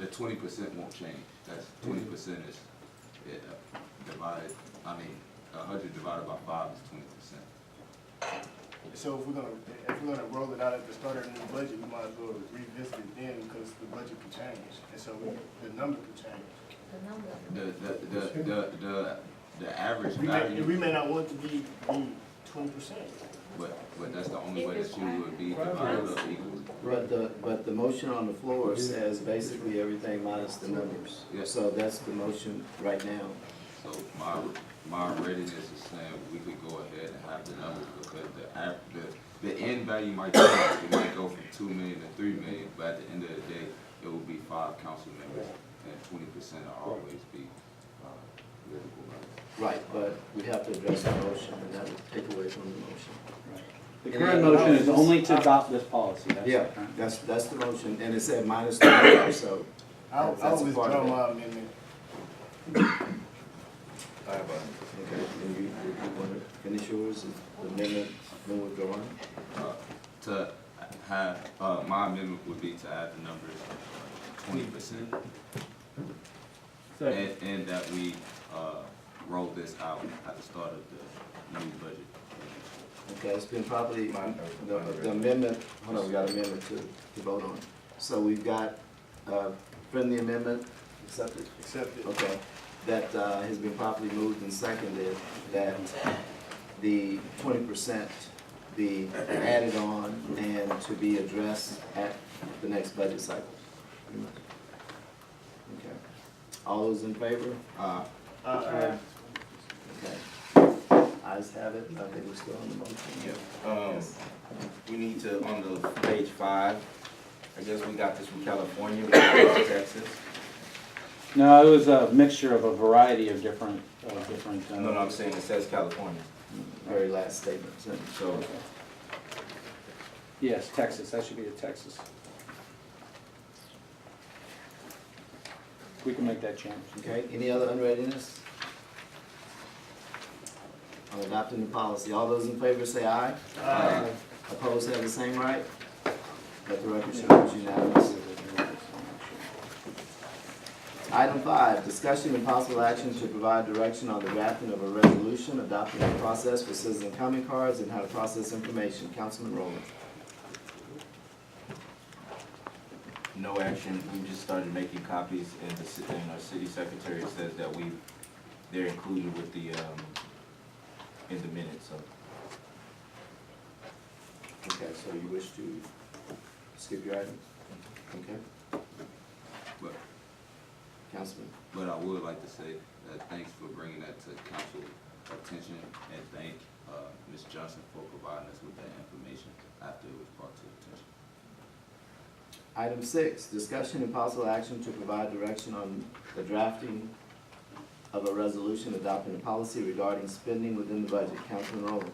The 20% won't change. That's 20% is divided. I mean, 100 divided by 5 is 20%. So if we're gonna roll it out at the start of the new budget, we might as well revisit it then because the budget could change, and so the number could change. The average We value. may not want it to be 20%. But that's the only way that you would be divided up equally. But the motion on the floor says basically everything minus the numbers. Yes. So that's the motion right now. So my readiness is saying we could go ahead and have the numbers because the end value might change. It might go from 2 million to 3 million, but at the end of the day, it will be 5 council members, and 20% will always be political rights. Right, but we have to address the motion, and that would take away from the motion. The current motion is only to adopt this policy. That's Yeah, the current. that's the motion, and it said minus the numbers, so. I'll that's a part withdraw of it. my amendment. Okay, and you want to finish yours, the amendment, then withdrawn? To have, my amendment would be to add the numbers 20%, and that we roll this out at the start of the new budget. Okay, it's been properly, the amendment, hold on, we got an amendment to vote on. So we've got a friendly amendment, accepted? Accepted. Okay, that has been properly moved and seconded, that the 20% be added on and to be addressed at the next budget cycle. Okay. All those in favor? Okay. Ayes have it. I think we're still on the motion. Yeah. We need to, on the page 5, I guess we got this from California, we got it from Texas. No, it was a mixture of a variety of different. No, I'm saying it says California. Very last statement. So, Yes, Texas. That should be the Texas. We can make that change. Okay, any other unreadiness? On adopting the policy, all those in favor say aye. Aye. Opposed have the same right? Let the record show it's unanimous. Item 5, discussion and possible action to provide direction on the drafting of a resolution adopting the process for citizen comment cards and how to process information. Councilman Rowland. no action, we just started making copies, and our city secretary says that they're included with the, in the minutes, so. Okay, so you wish to skip your item? Okay, But Councilman. But I would like to say that thanks for bringing that to council attention, and thank Ms. Johnson for providing us with that information after it was brought to attention. Item 6, discussion and possible action to provide direction on the drafting of a resolution adopting a policy regarding spending within the budget. Councilman Rowland.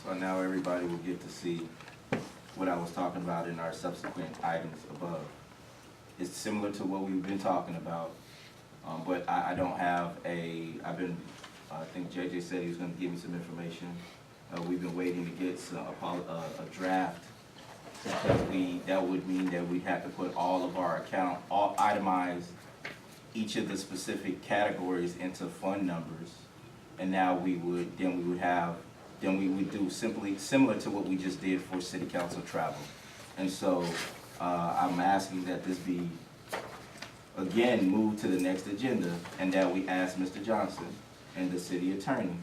So now everybody will get to see what I was talking about in our subsequent items above. It's similar to what we've been talking about, but I don't have I think JJ said he was gonna give me some information. We've been waiting to get a draft, because that would mean that we'd have to put all of our itemize each of the specific categories into fund numbers, and now we would do simply similar to what we just did for city council travel. And so I'm asking that this be again moved to the next agenda, and that we ask Mr. Johnson and the city attorney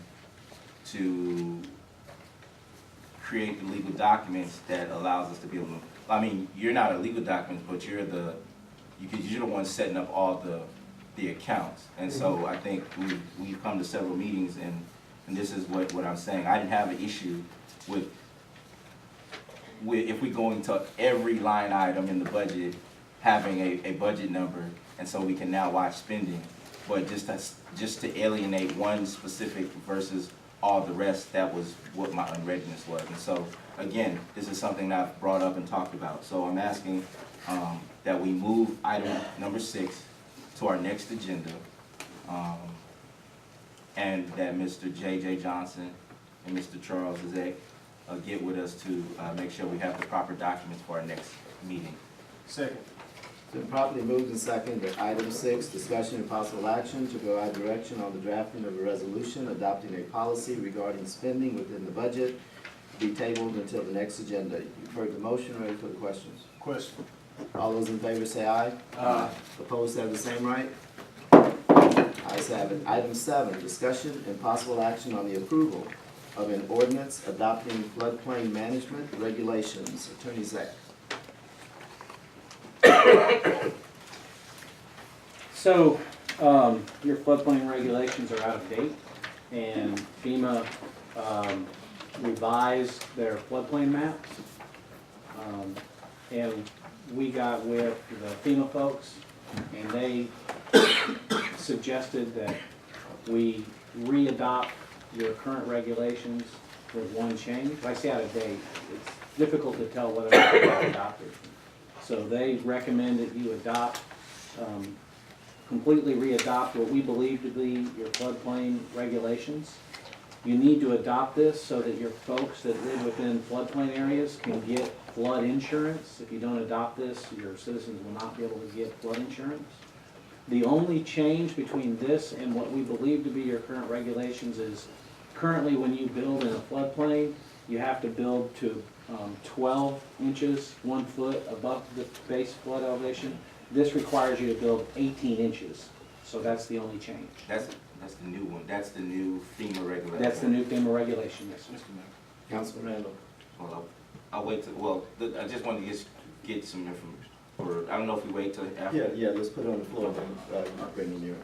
to create the legal documents that allows us to be able to, I mean, you're not a legal document, but you're the one setting up all the accounts. And so I think we've come to several meetings, and this is what I'm saying. I didn't have an issue with if we go into every line item in the budget having a budget number, and so we can now watch spending, but just to alienate one specific versus all the rest, that was what my unreadiness was. And so again, this is something that I've brought up and talked about. So I'm asking that we move item number 6 to our next agenda, and that Mr. JJ Johnson and Mr. Charles Zek get with us to make sure we have the proper documents for our next meeting. Second. Been properly moved and seconded that item 6, discussion and possible action to provide direction on the drafting of a resolution adopting a policy regarding spending within the budget be tabled until the next agenda. You've heard the motion, ready for the questions? Question. All those in favor say aye. Aye. Opposed have the same right? Ayes have it. Item 7, discussion and possible action on the approval of an ordinance adopting floodplain management regulations. Attorney Zach. So, your floodplain regulations are out of date, and FEMA revised their floodplain maps. And we got with the FEMA folks, and they suggested that we re-adopt your current regulations with one change. When I say out of date, it's difficult to tell whether or not they're adopted. So they recommend that you adopt, completely re-adopt what we believe to be your floodplain regulations. You need to adopt this so that your folks that live within floodplain areas can get flood insurance. If you don't adopt this, your citizens will not be able to get flood insurance. The only change between this and what we believe to be your current regulations is currently when you build in a floodplain, you have to build to 12 inches, 1 foot above the base flood elevation. This requires you to build 18 inches. So that's the only change. That's the new one, that's the new FEMA regulation. That's the new FEMA regulation, yes, sir. Councilman Randall. Well, I'll wait till, well, I just wanted to get some information, or I don't know if we wait till after. Yeah, let's put it on the floor, then, Brendan, you're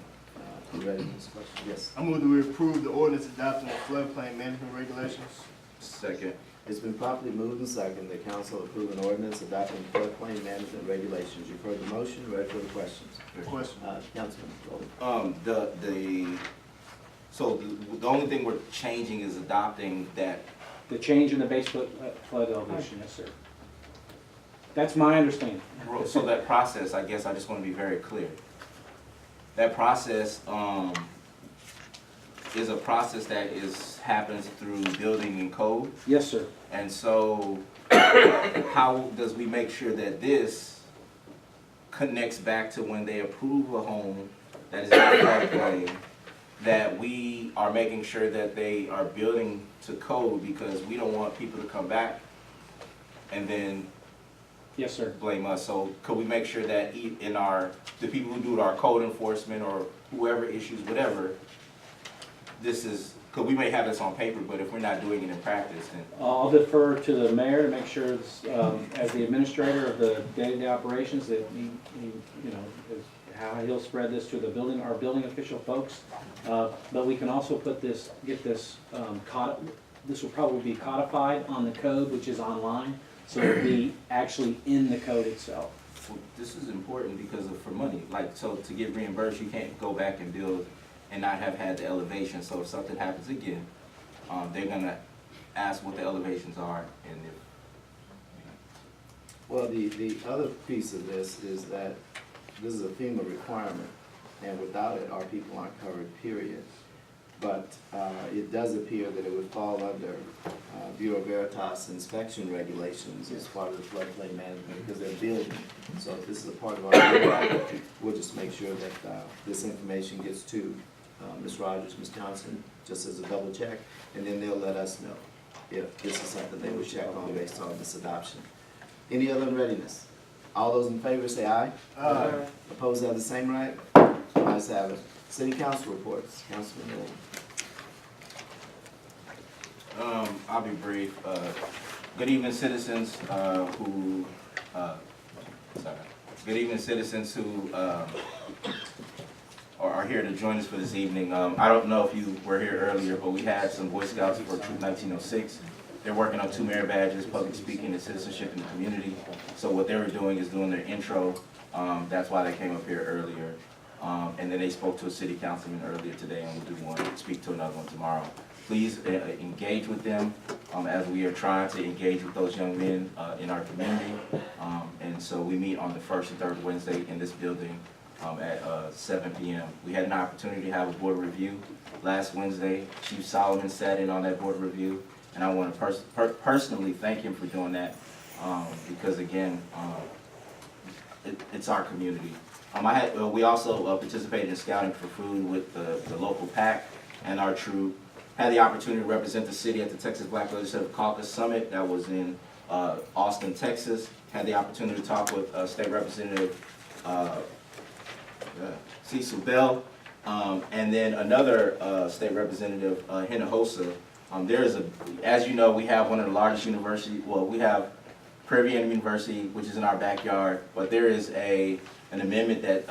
ready for this question? Yes. I move that we approve the ordinance adopting the floodplain management regulations. Second. It's been properly moved and seconded that council approve an ordinance adopting floodplain management regulations. You've heard the motion, ready for the questions? Question. Councilman Rowley. The only thing we're changing is adopting that. The change in the base flood elevation, yes, sir. That's my understanding. So that process, I guess I just want to be very clear. That process is a process that happens through building and code. Yes, sir. And so how does we make sure that this connects back to when they approve a home that is in a floodplain, that we are making sure that they are building to code, because we don't want people to come back and then Yes, sir. blame us. So could we make sure that in the people who do our code enforcement or whoever issues whatever, because we may have this on paper, but if we're not doing it in practice, then. I'll defer to the mayor to make sure, as the administrator of the day-to-day operations, that he is how he'll spread this to our building official folks. But we can also get this, this will probably be codified on the code, which is online, so it'll be actually in the code itself. Well, this is important because for money, so to get reimbursed, you can't go back and build and not have had the elevation. So if something happens again, they're gonna ask what the elevations are, and if. Well, the other piece of this is that this is a FEMA requirement, and without it, our people aren't covered, period. But it does appear that it would fall under Bureau Veritas inspection regulations as part of the floodplain management, because they're building. So if this is a part of our, we'll just make sure that this information gets to Ms. Rogers, Ms. Johnson, just as a double check, and then they'll let us know if this is something they would check on based on this adoption. Any other readiness? All those in favor say aye. Aye. Opposed have the same right? Ayes have it. City council reports. Councilman Noel. I'll be brief. Good evening, citizens Good evening, citizens who are here to join us for this evening. I don't know if you were here earlier, but we had some Boy Scouts for Troop 1906. They're working on 2 merit badges, public speaking, and citizenship in the community. So what they were doing is doing their intro. That's why they came up here earlier. And then they spoke to a city councilman earlier today, and we'll do one, speak to another one tomorrow. Please engage with them as we are trying to engage with those young men in our community. And so we meet on the first and third Wednesday in this building at 7 p.m. We had an opportunity to have a board review last Wednesday. Chief Solomon sat in on that board review, and I want to personally thank him for doing that because, again, it's our community. We also participated in scouting for food with the local PAC and our troop. Had the opportunity to represent the city at the Texas Black Legislative Caucus Summit that was in Austin, Texas. Had the opportunity to talk with State Representative Cecil Bell, and then another state representative, Hinojosa. As you know, we have one of the largest universities. Well, we have Prairie University, which is in our backyard, but there is an amendment that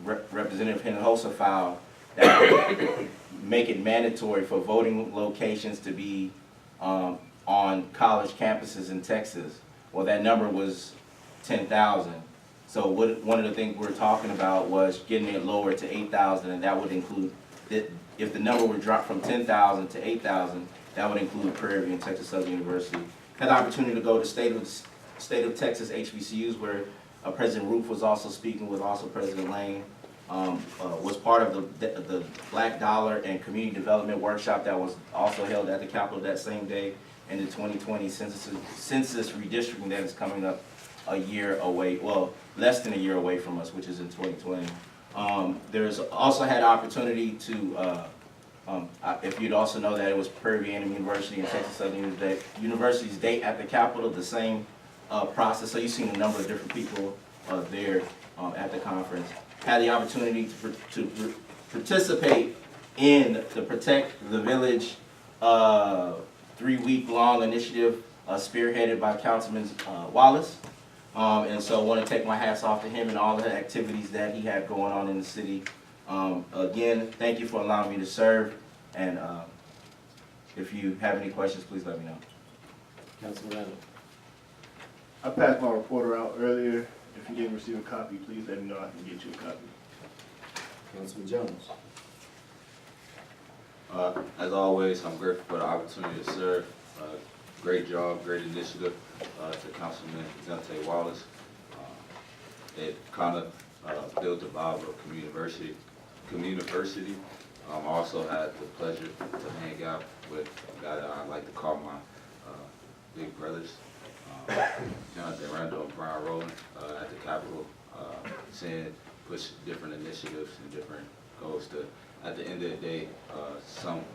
Representative Hinojosa filed that would make it mandatory for voting locations to be on college campuses in Texas. Well, that number was 10,000. So one of the things we're talking about was getting it lowered to 8,000, and that would include, if the number would drop from 10,000 to 8,000, that would include Prairie and Texas Southern University. Had the opportunity to go to state of Texas HBCUs, where President Roof was also speaking with, also President Lane. Was part of the Black Dollar and Community Development Workshop that was also held at the Capitol that same day, and the 2020 census redistricting that is coming up a year away, well, less than a year away from us, which is in 2020. There's also had opportunity to, if you'd also know that it was Prairie University and Texas Southern University's date at the Capitol, the same process. So you've seen a number of different people there at the conference. Had the opportunity to participate in the Protect the Village 3-week-long initiative spearheaded by Councilman Wallace. And so I want to take my hats off to him and all the activities that he had going on in the city. Again, thank you for allowing me to serve. And if you have any questions, please let me know. Councilman Randall. I passed my reporter out earlier. If you didn't receive a copy, please let me know. I can get you a copy. Councilman Jones. As always, I'm grateful for the opportunity to serve. Great job, great initiative to Councilman Dante Wallace. It kind of built the vibe of community. I also had the pleasure to hang out with a guy that I like to call my big brothers, Jonathan Randall and Brian Rowland at the Capitol, seeing push different initiatives and different goals to, at the end of the day, some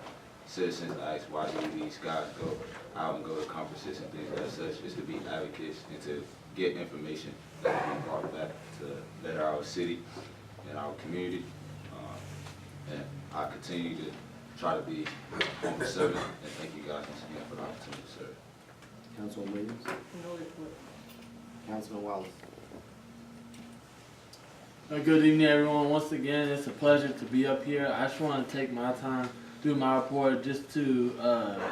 citizens ask, why do these guys go out and go to conferences and things like such, is to be advocates and to get information that can be brought back to better our city and our community. And I continue to try to be humble servant, and thank you guys once again for the opportunity to serve. Councilman Williams. No report. Councilman Wallace. Good evening, everyone. Once again, it's a pleasure to be up here. I just want to take my time through my report just to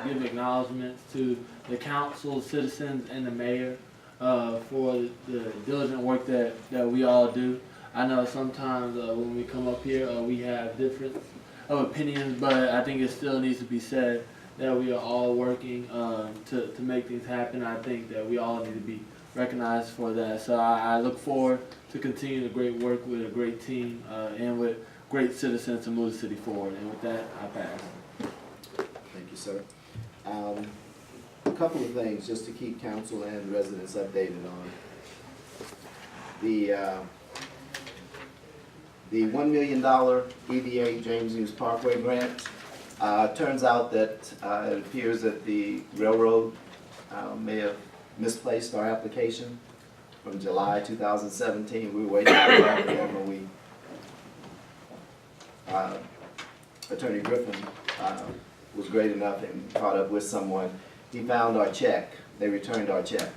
give acknowledgments to the council, citizens, and the mayor for the diligent work that we all do. I know sometimes when we come up here, we have different opinions, but I think it still needs to be said that we are all working to make things happen. I think that we all need to be recognized for that. So I look forward to continue the great work with a great team and with great citizens to move the city forward. And with that, I pass. Thank you, sir. A couple of things just to keep council and residents updated on. The $1 million EDA James Hughes Parkway grant, turns out that it appears that the railroad may have misplaced our application from July 2017. We were waiting for that, and when we, Attorney Griffin was great enough and caught up with someone. He found our check. They returned our check.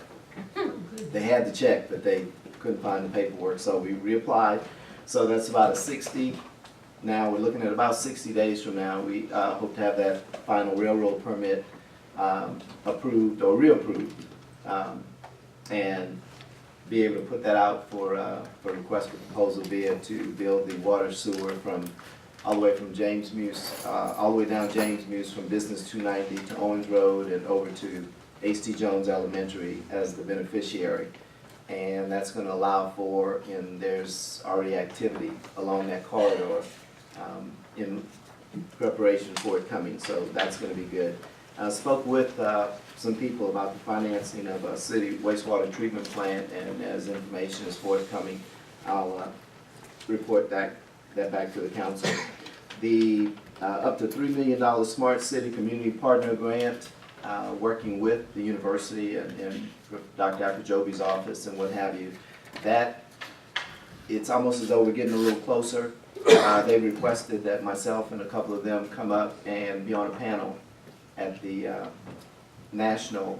They had the check, but they couldn't find the paperwork, so we reapplied. So that's about a 60. Now we're looking at about 60 days from now. We hope to have that final railroad permit approved or reapproved, and be able to put that out for request for proposal bid to build the water sewer from all the way from James Muse, all the way down James Muse from Business 290 to Owens Road and over to H.T. Jones Elementary as the beneficiary. And that's going to allow for, and there's already activity along that corridor in preparation for it coming, so that's going to be good. I spoke with some people about the financing of a city wastewater treatment plant, and as information is forthcoming, I'll report that back to the council. The up to $3 million Smart City Community Partner Grant, working with the university and Dr. Akajobi's office and what have you. That, it's almost as though we're getting a little closer. They requested that myself and a couple of them come up and be on a panel at the National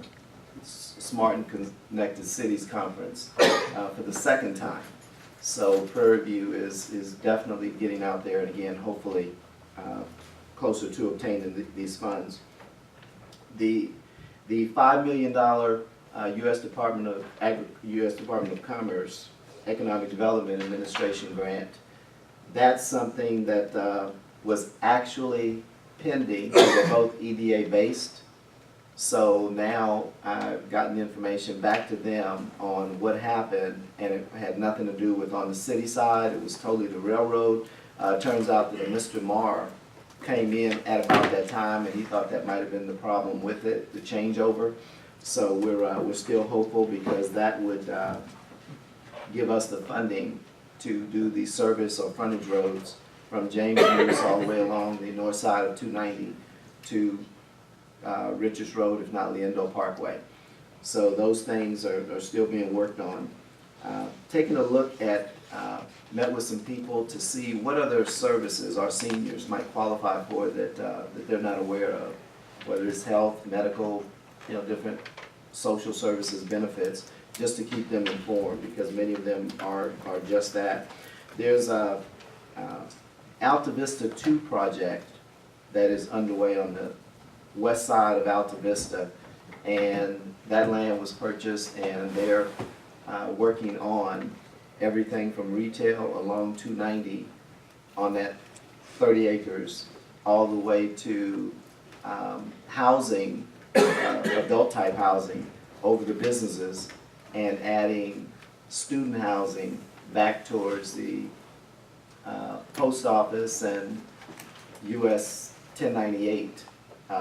Smart and Connected Cities Conference for the second time. So Prairie is definitely getting out there, and again, hopefully closer to obtaining these funds. The $5 million U.S. Department of Commerce Economic Development Administration grant, that's something that was actually pending. They're both EDA based. So now I've gotten information back to them on what happened, and it had nothing to do with on the city side. It was totally the railroad. Turns out that Mr. Marr came in at about that time, and he thought that might have been the problem with it, the changeover. So we're still hopeful, because that would give us the funding to do the service or frontage roads from James Hughes all the way along the north side of 290 to Richards Road, if not Leandro Parkway. So those things are still being worked on. Taking a look at, met with some people to see what other services our seniors might qualify for that they're not aware of, whether it's health, medical, different social services, benefits, just to keep them informed, because many of them are just that. There's a Alta Vista 2 project that is underway on the west side of Alta Vista, and that land was purchased, and they're working on everything from retail along 290 on that 30 acres all the way to housing, adult type housing over the businesses, and adding student housing back towards the post office and US 1098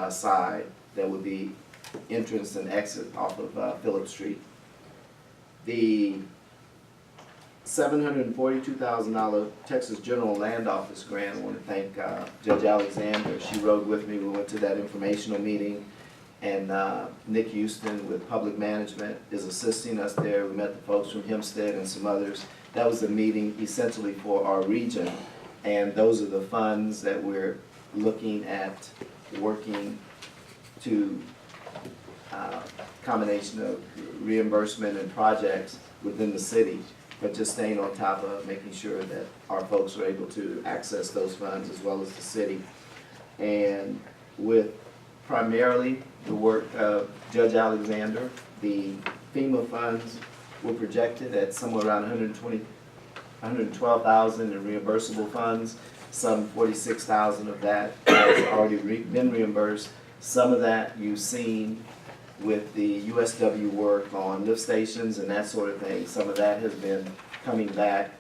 side that would be entrance and exit off of Phillip Street. The $742,000 Texas General Land Office grant, I want to thank Judge Alexander. She rode with me. We went to that informational meeting, and Nick Houston with Public Management is assisting us there. We met the folks from Hempstead and some others. That was a meeting essentially for our region, and those are the funds that we're looking at working to combination of reimbursement and projects within the city, but just staying on top of making sure that our folks are able to access those funds as well as the city. And with primarily the work of Judge Alexander, the FEMA funds were projected at somewhere around $112,000 in reimbursable funds. Some 46,000 of that has already been reimbursed. Some of that you've seen with the USW work on lift stations and that sort of thing. Some of that has been coming back,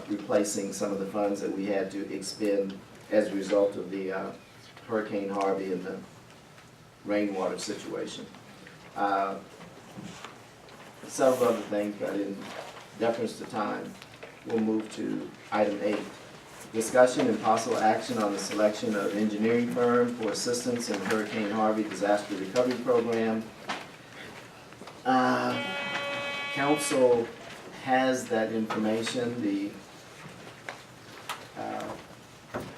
replacing some of the funds that we had to expend as a result of the Hurricane Harvey and the rainwater situation. Several other things, but in deference to time, we'll move to item 8. Discussion and possible action on the selection of engineering firm for assistance in Hurricane Harvey Disaster Recovery Program. Council has that information. The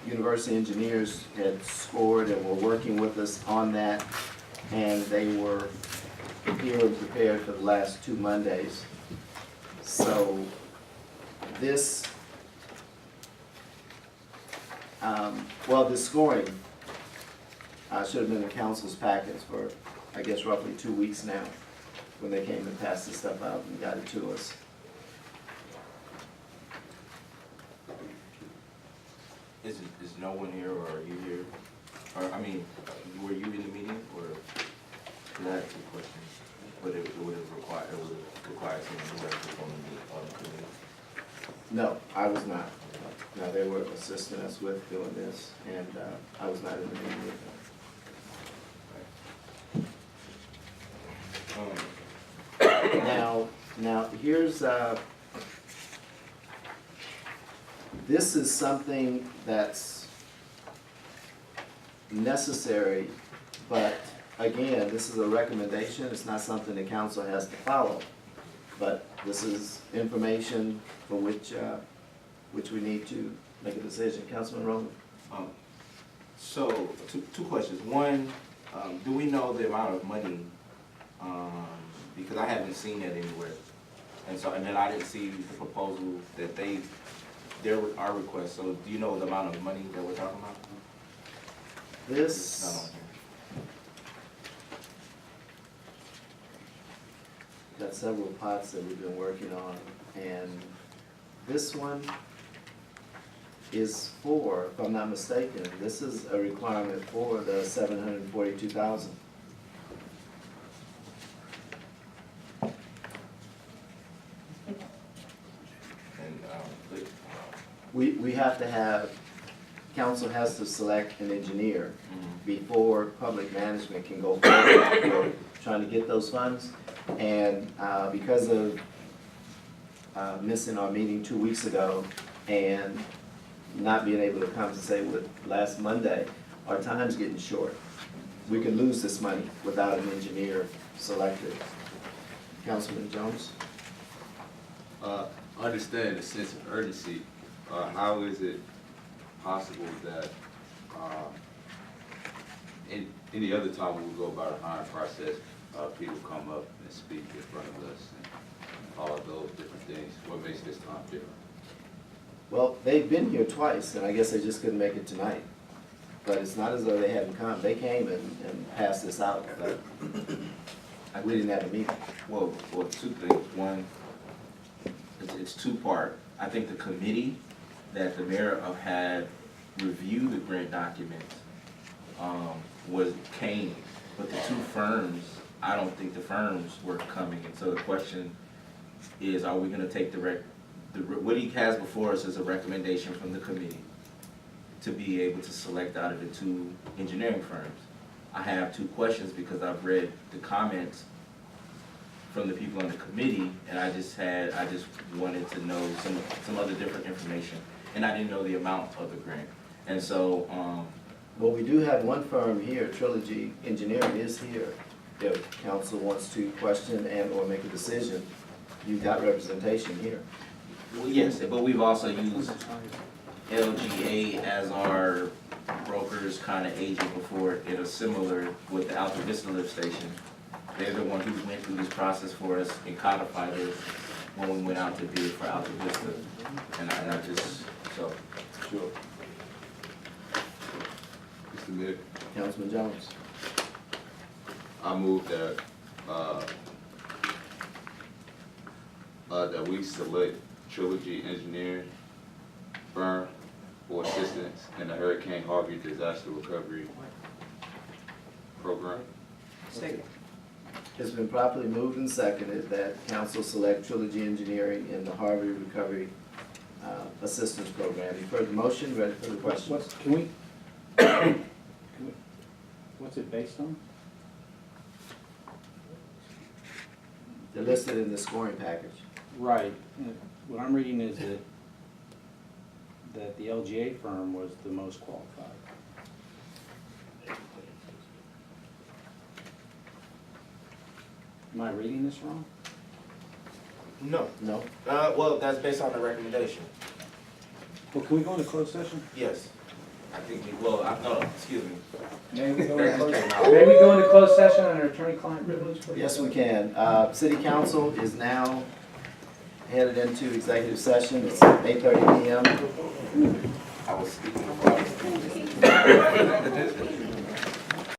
university engineers had scored and were working with us on that, and they were here and prepared for the last 2 Mondays. So this this scoring should have been in council's packets for, I guess, roughly 2 weeks now, when they came and passed this stuff out and got it to us. Is no one here, or are you here? Or, I mean, were you in the meeting, or, that's the question. But it would have required someone who was on the committee. No, I was not. No, they were assisting us with doing this, and I was not in the meeting with them. Now, here's, this is something that's necessary, but again, this is a recommendation, it's not something the council has to follow. But this is information for which we need to make a decision. Councilman Rowland? So, two questions. One, do we know the amount of money? Because I haven't seen that anywhere. And then I didn't see the proposal that there were our requests. So do you know the amount of money that we're talking about? This, Not on here. got several pots that we've been working on, and this one is for, if I'm not mistaken, this is a requirement for the 742,000. And, We have to have, council has to select an engineer before public management can go forward for trying to get those funds. And because of missing our meeting 2 weeks ago and not being able to compensate with last Monday, our time's getting short. We could lose this money without an engineer selected. Councilman Jones? Understand the sense of urgency. How is it possible that in any other time when we go about a hiring process, people come up and speak in front of us and all of those different things? What makes this time different? Well, they've been here twice, and I guess they just couldn't make it tonight. But it's not as though they hadn't come. They came and passed this out, but we didn't have a meeting. well, two things. One, it's two-part. I think the committee that the mayor had review the grant documents came, but the two firms, I don't think the firms were coming. And so the question is, are we gonna take what he has before us is a recommendation from the committee to be able to select out of the two engineering firms. I have two questions because I've read the comments from the people on the committee, and I just wanted to know some other different information, and I didn't know the amount of the grant. And so, Well, we do have one firm here, Trilogy Engineering is here. If council wants to question and or make a decision, you've got representation here. well, yes, but we've also used LGA as our brokers kind of agent before. It is similar with the Alta Vista lift station. They're the one who went through this process for us and codified it when we went out to bid for Alta Vista. And I just, so. Sure. Mr. Mayor, Councilman Jones? I move that, that we select Trilogy Engineering firm for assistance in the Hurricane Harvey disaster recovery program. It's been properly moved and seconded that council select Trilogy Engineering in the Harvey Recovery Assistance Program. You've heard the motion, ready for the question? What's it based on? They're listed in the scoring package. Right. What I'm reading is that the LGA firm was the most qualified. Am I reading this wrong? No. No? Well, that's based on the recommendation. Well, can we go into closed session? Yes. I think, no, excuse me. May we go into closed session under attorney-client privilege? please? Yes, we can. City Council is now headed into executive session. It's 8:30 p.m. I was speaking.